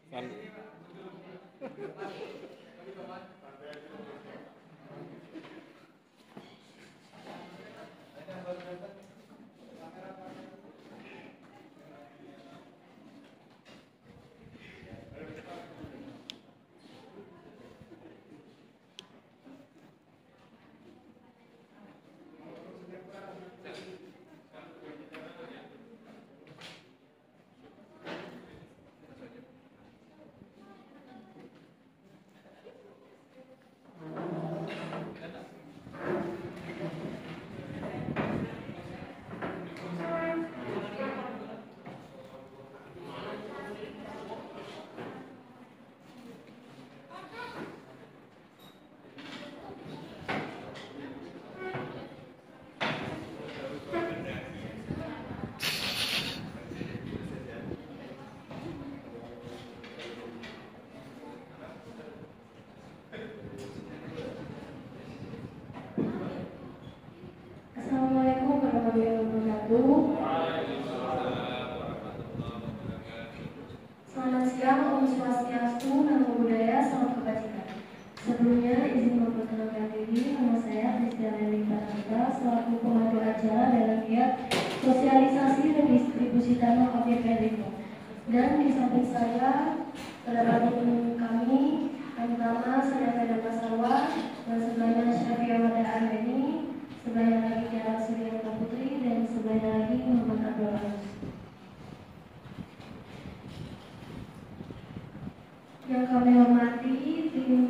Kan. Assalamualaikum warahmatullahi wabarakatuh. Selamat siang, Om Swastiastu, Namo Buddhaya, salam kebajikan. Sebelumnya izin memperkenalkan diri, nama saya Kristiani Pratama selaku pemandu acara dalam giat sosialisasi redistribusi tanah objek Periko. Dan di samping saya terdapat kami pertama saya Feda Pasarwa dan sebelahnya Syafia Wada Armeni, sebelahnya lagi Tiara Suryanta Putri, dan sebelahnya lagi Muhammad Abdul Aziz. Yang kami hormati tim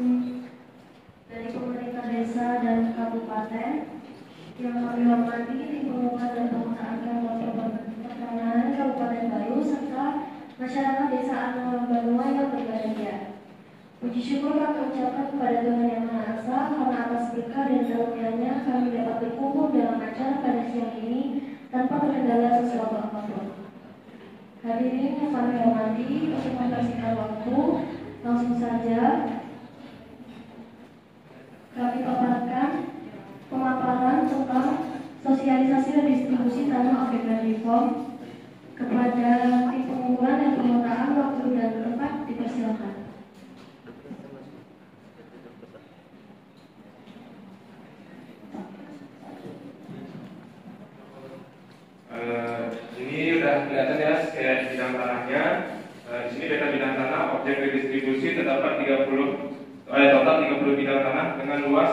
dari pemerintah desa dan kabupaten, yang kami hormati tim pengukuhan dan pemetaan pertanahan Kabupaten Bayu, serta masyarakat desa Anoa Banua yang berbahagia. Puji syukur kami ucapkan kepada Tuhan Yang Maha Esa karena atas berkah dan karunia-Nya kami dapat berkumpul dalam acara pada siang ini tanpa terkendala sesuatu apapun. Hadirin yang kami hormati, untuk mempersingkat waktu, langsung saja kami paparkan pemaparan tentang sosialisasi dan distribusi tanah objek reform kepada tim pengukuran dan pemetaan. Waktu dan tempat dipersilakan. Ini udah kelihatan ya kayak bidang tanahnya. Di sini peta bidang tanah objek redistribusi terdapat total 30 bidang tanah dengan luas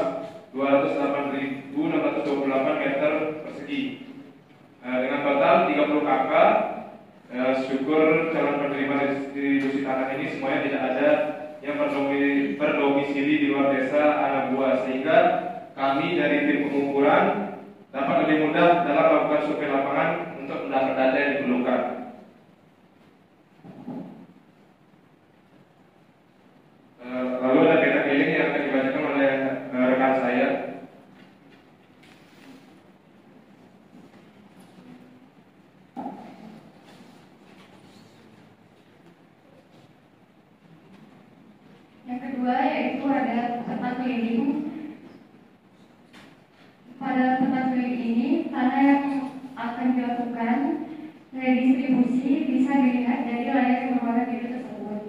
208.628 meter persegi. Dengan total 30 KK. Syukur calon penerima distribusi tanah ini semuanya tidak ada yang berdomisili di luar desa Anabua, sehingga kami dari tim pengukuran dapat lebih mudah dalam melakukan survei lapangan untuk mendapat data yang diperlukan. Lalu ada peta keliling yang akan dibacakan oleh rekan saya. Yang kedua yaitu ada peta keliling. Pada peta keliling ini, tanah yang akan dilakukan redistribusi bisa dilihat dari layar yang berwarna biru tersebut,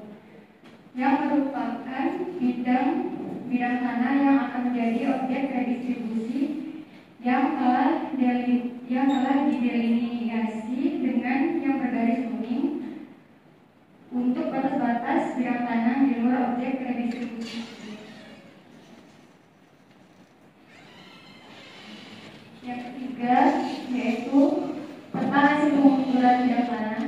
yang merupakan bidang tanah yang akan menjadi objek redistribusi yang telah didelineasi dengan yang bergaris kuning untuk batas-batas bidang tanah di luar objek redistribusi. Yang ketiga yaitu peta hasil pengukuran bidang tanah.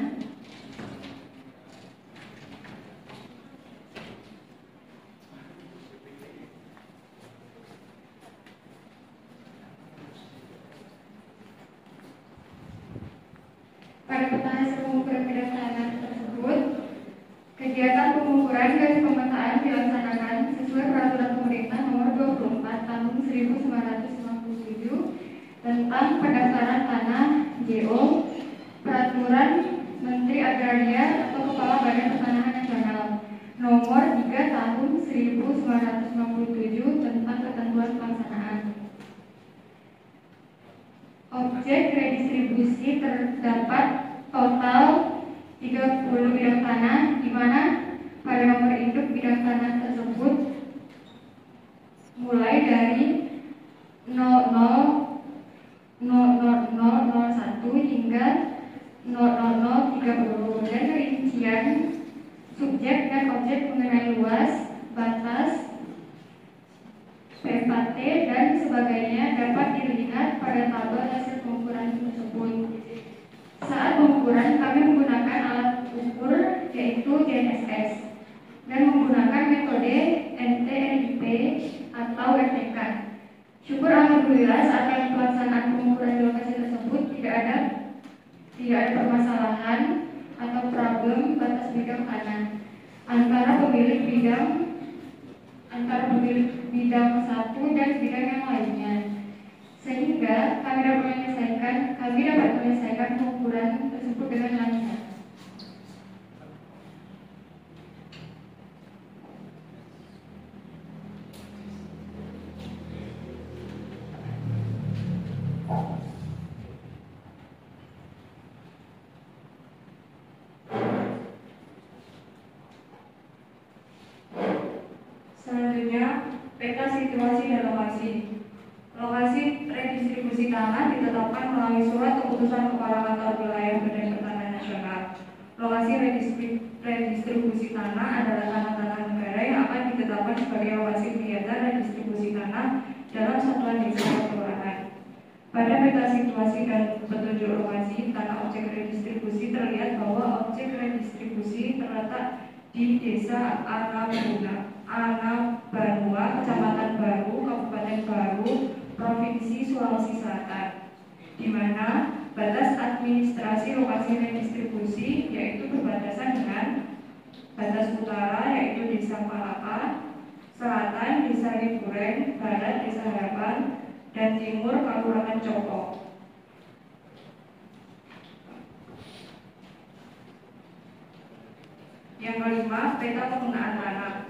Pada peta hasil pengukuran bidang tanah tersebut, kegiatan pengukuran dan pemetaan dilaksanakan sesuai Peraturan Pemerintah Nomor 24 Tahun 1997 tentang pendaftaran tanah JO, Peraturan Menteri Agraria atau Kepala Badan Pertanahan Nasional Nomor 3 Tahun 1997 tentang ketentuan pelaksanaan. Objek redistribusi terdapat total 30 bidang tanah, di mana subjek dan objek mengenai luas, batas, PFT dan sebagainya dapat dilihat pada tabel hasil pengukuran tersebut. Saat pengukuran kami menggunakan alat ukur yaitu GNSS dan menggunakan metode NT-RIP atau RTK. Syukur alhamdulillah saat pelaksanaan pengukuran di lokasi tersebut tidak ada permasalahan atau problem batas bidang tanah antara pemilik bidang satu dan bidang yang lainnya, sehingga kami dapat menyelesaikan pengukuran tersebut dengan lancar. Selanjutnya, peta situasi dan lokasi. Lokasi redistribusi tanah ditetapkan melalui surat keputusan Kepala Kantor Wilayah Badan Pertanahan Nasional. Lokasi redistribusi tanah adalah tanah-tanah negara yang akan ditetapkan sebagai lokasi kegiatan redistribusi tanah dalam satuan desa atau kelurahan. Pada peta situasi dan petunjuk lokasi tanah objek redistribusi terlihat bahwa objek redistribusi terletak di Desa Anabanua, Kecamatan Baru, Kabupaten Baru, Provinsi Sulawesi Selatan, di mana batas administrasi lokasi redistribusi yaitu berbatasan dengan batas utara yaitu Desa Palaka, selatan Desa Libureng, barat Desa Harapan, dan timur Kelurahan Coko. Yang kelima, peta penggunaan tanah.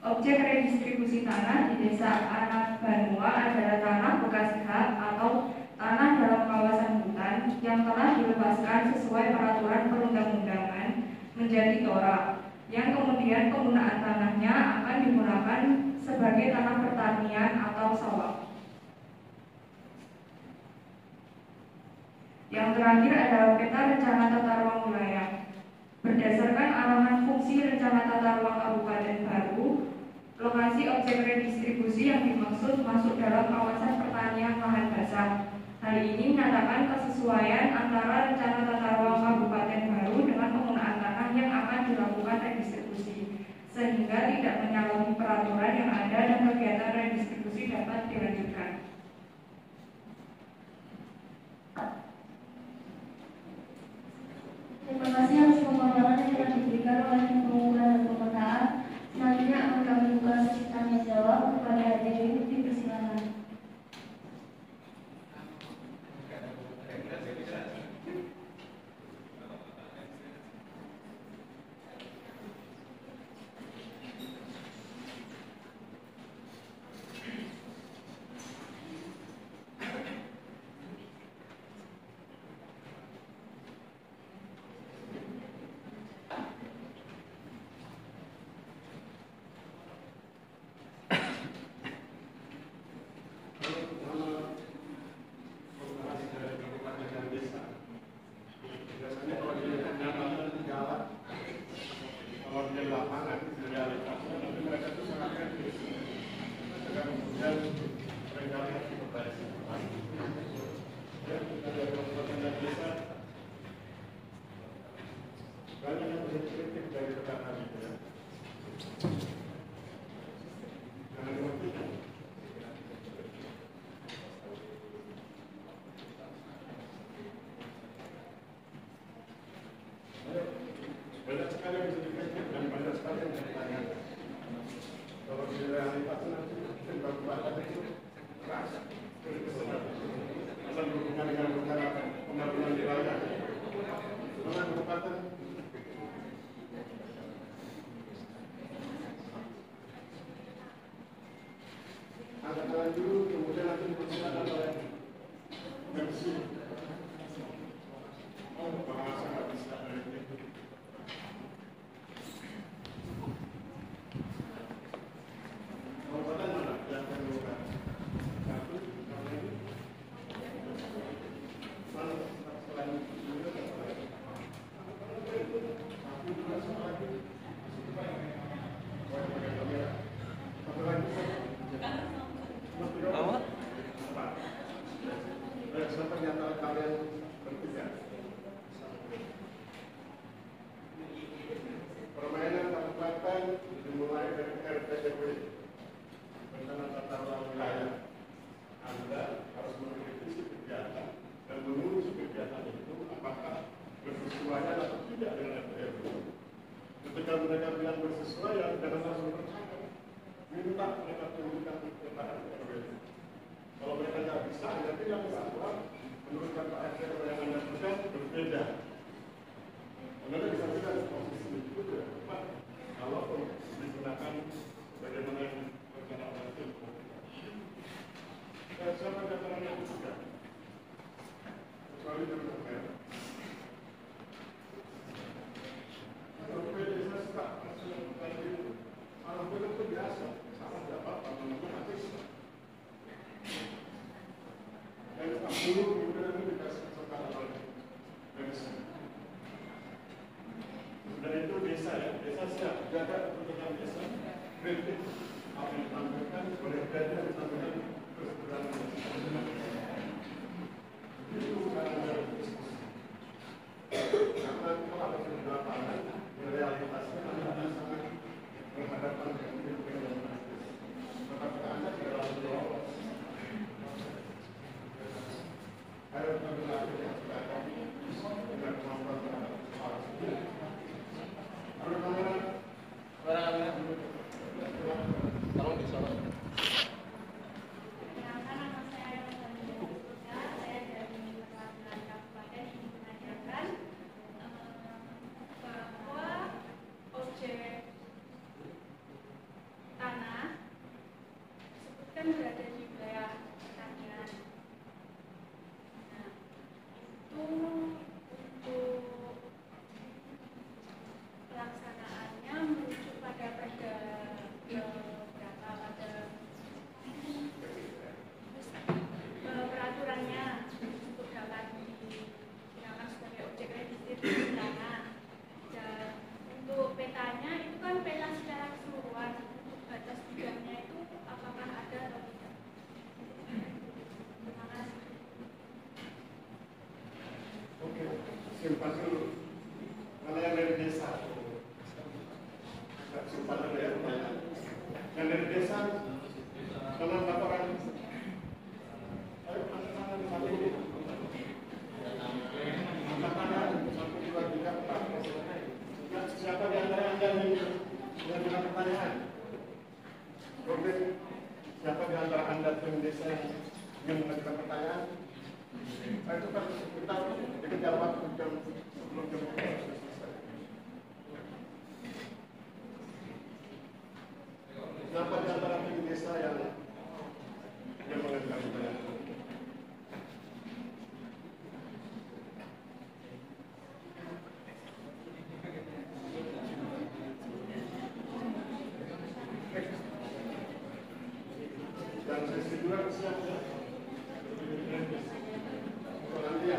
Objek redistribusi tanah di Desa Anabanua adalah tanah bekas hak atau tanah dalam kawasan hutan yang telah dilepaskan sesuai peraturan perundang-undangan menjadi TORA, yang kemudian penggunaan tanahnya akan digunakan sebagai tanah pertanian atau sawah. Yang terakhir adalah peta rencana tata ruang wilayah. Berdasarkan arahan fungsi rencana tata ruang Kabupaten Baru, lokasi objek redistribusi yang dimaksud masuk dalam kawasan pertanian lahan basah. Hal ini menyatakan kesesuaian antara rencana tata ruang Kabupaten Baru dengan penggunaan tanah yang akan dilakukan redistribusi, sehingga tidak menyalahi peraturan yang ada dan kegiatan redistribusi dapat dilanjutkan. Terima kasih atas pemaparan yang telah diberikan oleh tim pengukuran dan pemetaan. Selanjutnya akan kami buka sesi tanya jawab kepada hadirin, dipersilakan. Banyak sekali yang bisa dikaitkan dan banyak sekali yang bisa ditanyakan. Kalau di realitas nanti mungkin Kabupaten itu keras, asal berhubungan dengan rencana pembangunan wilayah. Karena Kabupaten ada jalan dulu, kemudian nanti dipersilakan oleh MC. Bahasa nggak bisa dari ini. ketika mereka bilang bersesuaian, jangan langsung percaya. Minta mereka tunjukkan kepada RW. Kalau mereka tidak bisa, ya bilang bahwa menurut kata RW yang Anda berikan berbeda. Anda bisa bilang posisi itu ya, Pak. Kalau digunakan bagaimana yang rencana itu. Siapa yang akan Anda berikan? Kecuali dari RW. Itu biasa, salah dapat teman-teman habis. Dan dulu kemudian ini dikasih kesempatan oleh desa. Dan itu desa ya, desa siap jaga kepentingan desa. Kritik apa yang ditampilkan boleh jadi disampaikan kesederhanaan. Itu bukan ada diskusi. Karena kalau ada di lapangan, realitasnya adalah sangat menghadapkan berada di wilayah pertanian. Nah, itu untuk pelaksanaannya merujuk pada perda berapa pada peraturannya untuk dapat digunakan sebagai objek registrasi tanah. Dan untuk petanya itu kan peta secara keseluruhan. Untuk batas bidangnya itu apakah ada atau tidak? Terima kasih. Oke, simpan dulu. Kalau yang dari desa, simpan dulu ya. Yang dari desa, teman laporan. Ayo, angkat tangan satu ini. Angkat tangan 1, 2, 3, 4. Siapa di antara Anda yang punya pertanyaan? Oke, siapa di antara Anda tim desa yang mengajukan pertanyaan? Nah, itu kan kita dikejar waktu jam sebelum jam selesai. Siapa di antara tim desa yang mengajukan pertanyaan? Dan sesi dua siap ya. Nanti ya.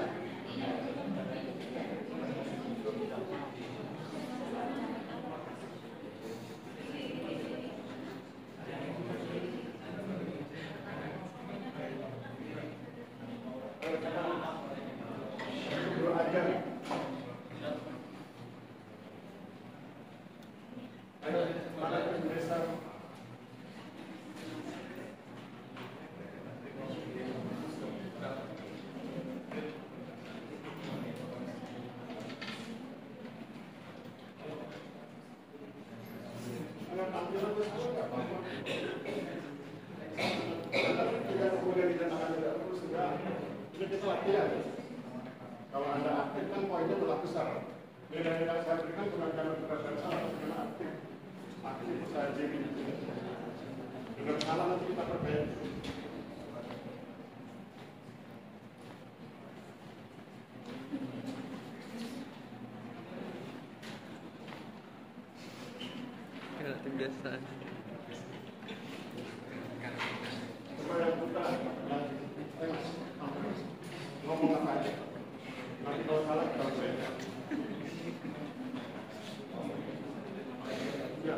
Dua aja. Ayo, mana tim desa? Kalau Anda aktif kan poinnya berlaku besar. Nilai yang saya berikan bukan karena berdasarkan salah, karena aktif. Aktif saja gitu. Dengan salah nanti kita perbaiki. Tim desa. Supaya kita ngomong apa aja. Nanti kalau salah kita perbaiki. Ya.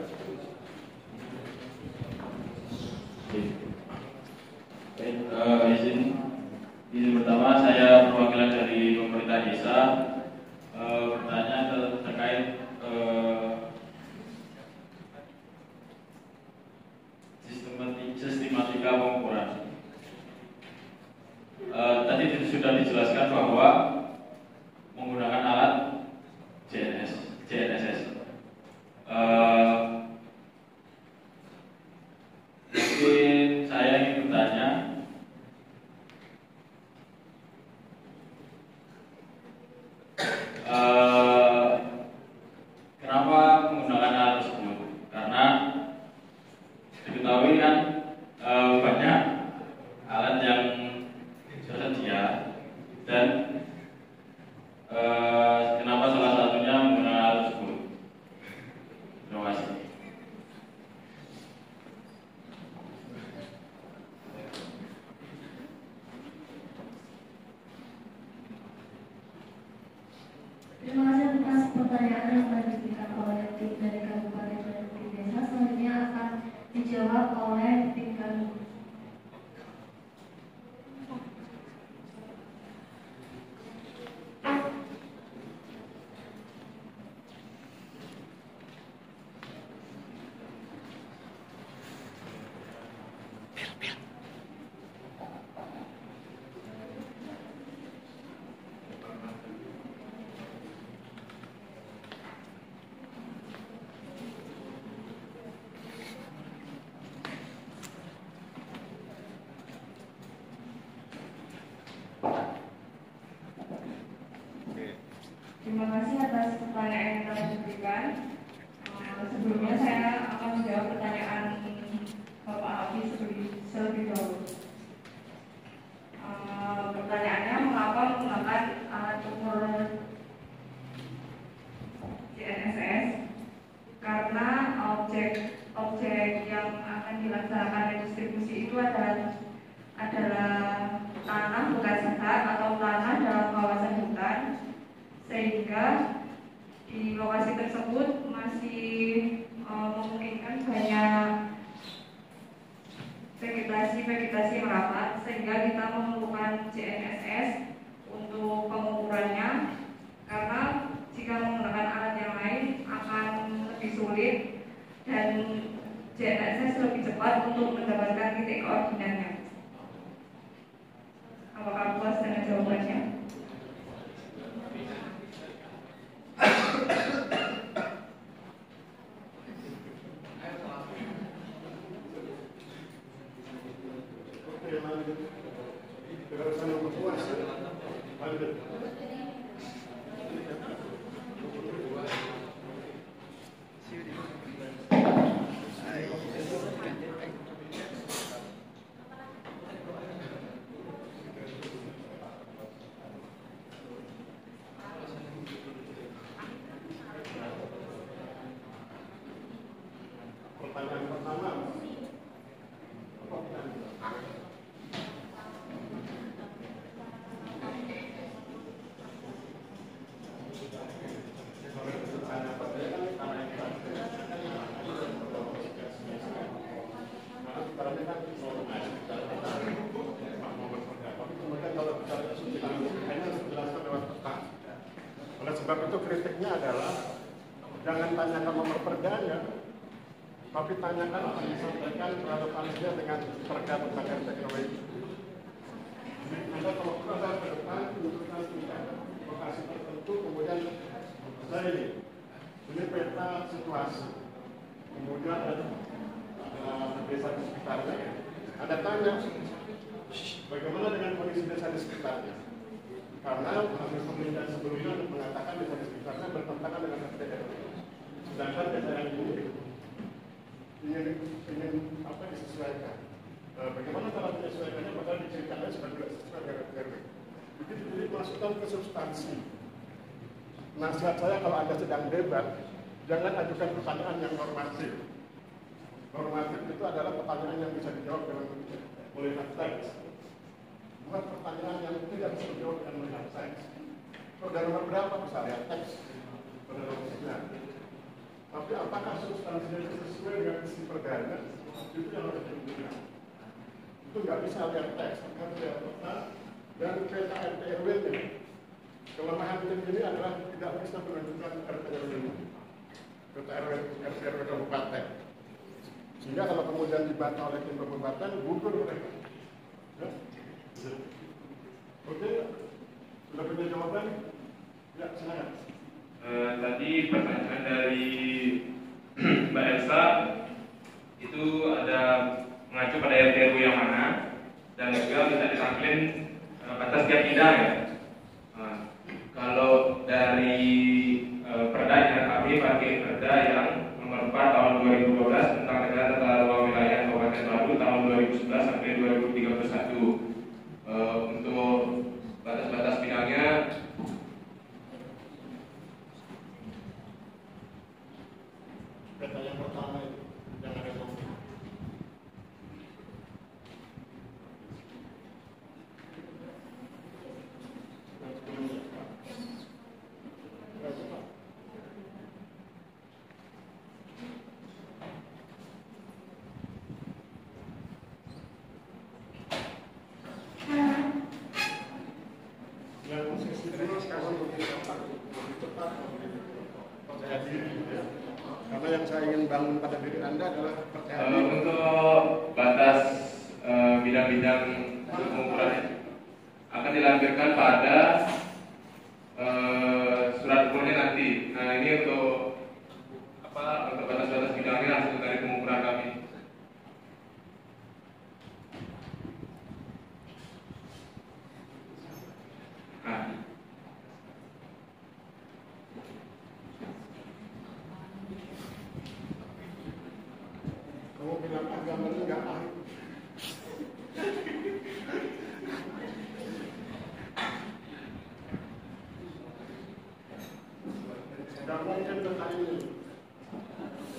Izin pertama saya perwakilan dari pemerintah desa bertanya terkait sistematika pengukuran. Tadi sudah dijelaskan bahwa menggunakan alat GNSS. menjawab pertanyaan Bapak Abi selebih dahulu. Pertanyaannya, mengapa menggunakan alat ukur GNSS? Karena objek yang akan dilaksanakan redistribusi itu adalah tanah bukan sehat atau tanah dalam kawasan hutan, sehingga di lokasi tersebut masih memungkinkan banyak vegetasi yang rapat, sehingga kita memerlukan GNSS untuk pengukurannya, karena jika menggunakan alat yang lain akan lebih sulit dan GNSS lebih cepat untuk mendapatkan titik koordinatnya. Apakah puas dengan jawabannya? Oke, lanjut. Tidak usah memperpuas. Lanjut. Pertanyaan pertama. Oleh sebab itu kritiknya adalah jangan tanyakan nomor perdanya, tapi tanyakan apa yang disampaikan relevansinya dengan perda tentang RT/RW. Anda kalau ada ke depan menunjukkan tingkat lokasi tertentu, kemudian saya ini peta situasi, kemudian ada desa di sekitarnya. Ada tanya, bagaimana dengan kondisi desa di sekitarnya? Karena pemerintahan sebelumnya mengatakan desa di sekitarnya bertentangan dengan RT/RW. Sedangkan desa yang ini ingin apa disesuaikan. Bagaimana cara menyesuaikannya? Padahal diceritakan sebagai sesuai dengan RW. Begitu jadi masukkan ke substansi. Nasihat saya kalau Anda sedang debat, jangan ajukan pertanyaan yang normatif. Normatif itu adalah pertanyaan yang bisa dijawab dengan melihat teks. Bukan pertanyaan yang tidak bisa dijawab dengan melihat teks. Saudara nomor berapa bisa lihat teks pada lokasinya. Tapi apakah substansinya itu sesuai dengan isi perdana? Itu yang harus dibuktikan. Itu nggak bisa lihat teks, harus lihat peta dan peta RT/RW-nya. Kelemahan tim ini adalah tidak bisa menunjukkan RT/RW-nya, peta RT/RW kabupaten. Sehingga kalau kemudian dibantah oleh tim kabupaten, gugur mereka. Ya? Oke, sudah punya jawaban? Ya, silakan. Tadi pertanyaan dari Mbak Elsa itu ada mengacu pada RT/RW yang mana dan juga bisa ditampilkan batas tiap bidang ya. Kalau dari perdanya kami pakai perda yang nomor 4 tahun 2012 tentang negara tata ruang wilayah Kabupaten Batu tahun 2011 sampai 2031. Untuk batas-batas bidangnya Peta yang pertama itu yang ada topik. Yang posisi dulu sekarang lebih cepat, percaya diri ya. Karena yang saya ingin bangun pada diri Anda adalah percaya diri. untuk batas bidang-bidang untuk pengukuran akan dilampirkan pada surat ukurnya nanti. Nah ini untuk untuk batas-batas bidangnya hasil dari pengukuran kami. Nah, mau bilang agamanya nggak ahli. Nggak mungkin tentang ini.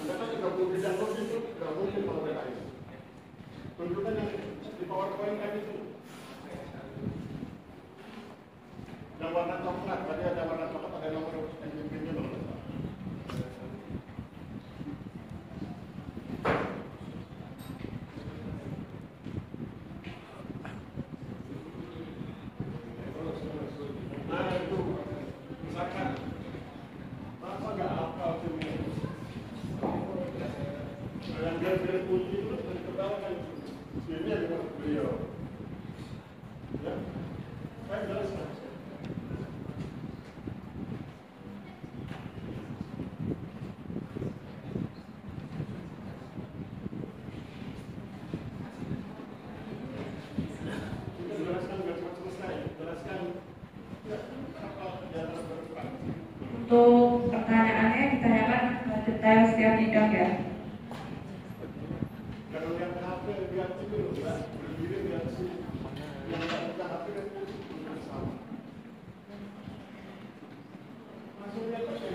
Anda kan 30 bidang itu nggak mungkin kalau mereka ini. Tunjukkan yang di PowerPoint kan itu. Yang warna coklat, tadi ada warna coklat, ada nomor NPP-nya loh. Nah itu, misalkan, masa nggak hafal sini? Yang dia kunci itu dari kepala kan, sini ada beliau. Ya, saya jelaskan. Untuk pertanyaannya ditanyakan detail setiap bidang ya. Kalau yang HP lihat itu loh, berdiri lihat sini. Yang tak buka HP kan itu sama. Langsung lihat aja.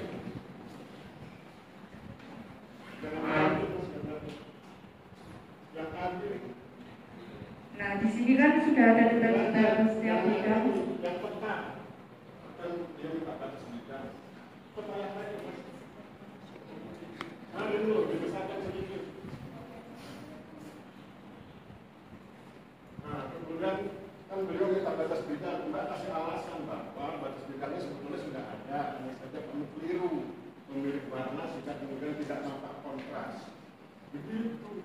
Jangan ambil yang ambil. Nah, di sini kan sudah ada detail-detail setiap bidang. Yang peta akan dia minta batas bidang. Peta yang lain mas. Nah ini loh dibesarkan sedikit. Nah kemudian kan beliau minta batas bidang. Mbak kasih alasan bahwa batas bidangnya sebetulnya sudah ada. Hanya saja kamu keliru memilih warna sehingga kemudian tidak nampak kontras. Begitu.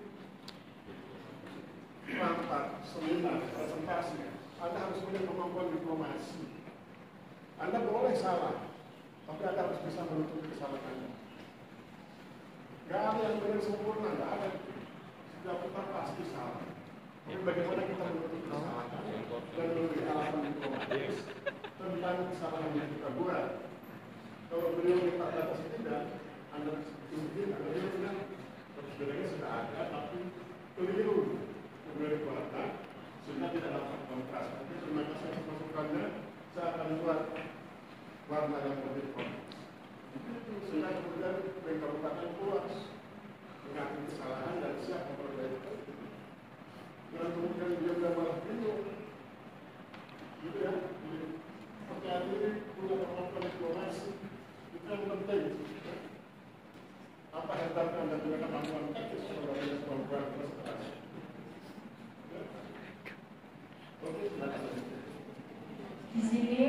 Rapat, seminar, presentasi, Anda harus punya kemampuan diplomasi. Anda boleh salah, tapi Anda harus bisa menutupi kesalahan Anda. Gak ada yang benar sempurna, gak ada. Setiap kita pasti salah. Tapi bagaimana kita menutupi kesalahan dan memberi alasan diplomatis tentang kesalahan yang kita buat. Kalau beliau minta batas tidak, Anda mungkin Anda bilang, sebenarnya sudah ada, tapi keliru. Dari warna, sehingga tidak dapat kontras. Tapi terima kasih atas masukannya, saya akan buat warna yang lebih kontras. Sehingga kemudian kabupaten puas mengakui kesalahan dan siap memperbaiki. Dan kemudian dia malah bingung. Gitu ya, percaya diri, punya kemampuan diplomasi, itu yang penting. Apa hebatnya Anda punya kemampuan teknis, kalau punya kemampuan presentasi. Di sini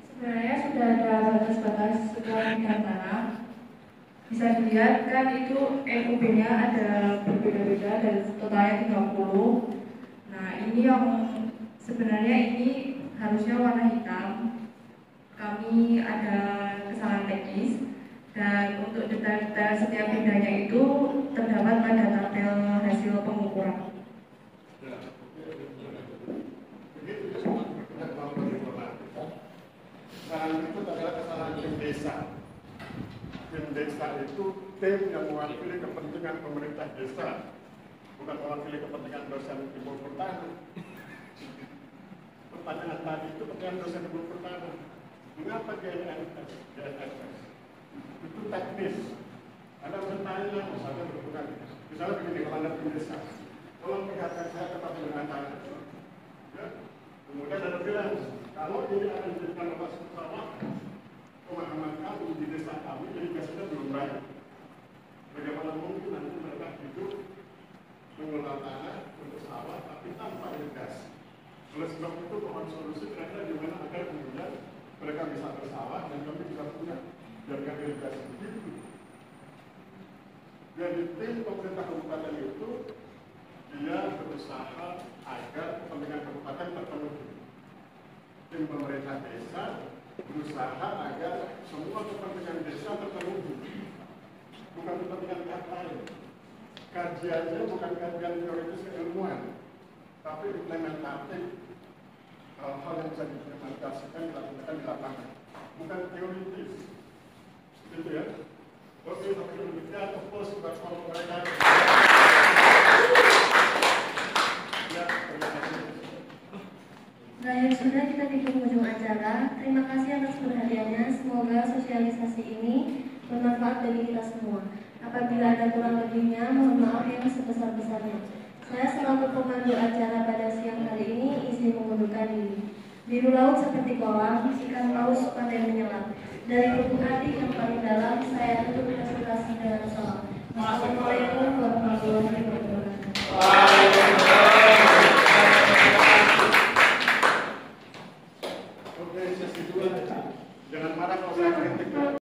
sebenarnya sudah ada batas-batas sekolah bidang tanah. Bisa dilihat kan itu MUB-nya ada berbeda-beda dan totalnya 30. Nah ini yang sebenarnya ini harusnya warna hitam. Kami ada kesalahan teknis dan untuk detail-detail setiap bidangnya itu terdapat pada tabel hasil pengukuran. Kesalahan itu adalah kesalahan tim desa. Tim desa itu tim yang mewakili kepentingan pemerintah desa, bukan mewakili kepentingan dosen ibu pertanian. Pertanyaan tadi itu pertanyaan dosen ibu pertanian. Mengapa GNSS? Itu teknis. Anda bertanya, misalnya berhubungan. Misalnya begini, kalau Anda tim desa, tolong perhatikan saya tetap dengan tanah. Ya? Kemudian Anda bilang, kalau ini akan dijadikan lokasi pesawat, pemahaman kamu di desa kami, irigasinya belum baik. Bagaimana mungkin nanti mereka hidup mengelola tanah untuk sawah, tapi tanpa irigasi. Oleh sebab itu, mohon solusi kira-kira di mana agar kemudian mereka bisa bersawah dan kami bisa punya jaringan irigasi begitu. Jadi tim pemerintah kabupaten itu dia berusaha agar kepentingan kabupaten terpenuhi. Tim pemerintah desa berusaha agar semua kepentingan desa terpenuhi, bukan kepentingan pihak lain. Kajiannya bukan kajian teoritis keilmuan, tapi implementatif, hal-hal yang bisa diimplementasikan dilakukan di lapangan, bukan teoritis, gitu ya. Oke, tapi demikian, of course, buat mereka. bermanfaat bagi kita semua. Apabila ada kurang lebihnya, mohon maaf yang sebesar-besarnya. Saya selaku pemandu acara pada siang hari ini izin mengundurkan diri. Biru laut seperti kolam, ikan paus pandai menyelam. Dari lubuk hati yang paling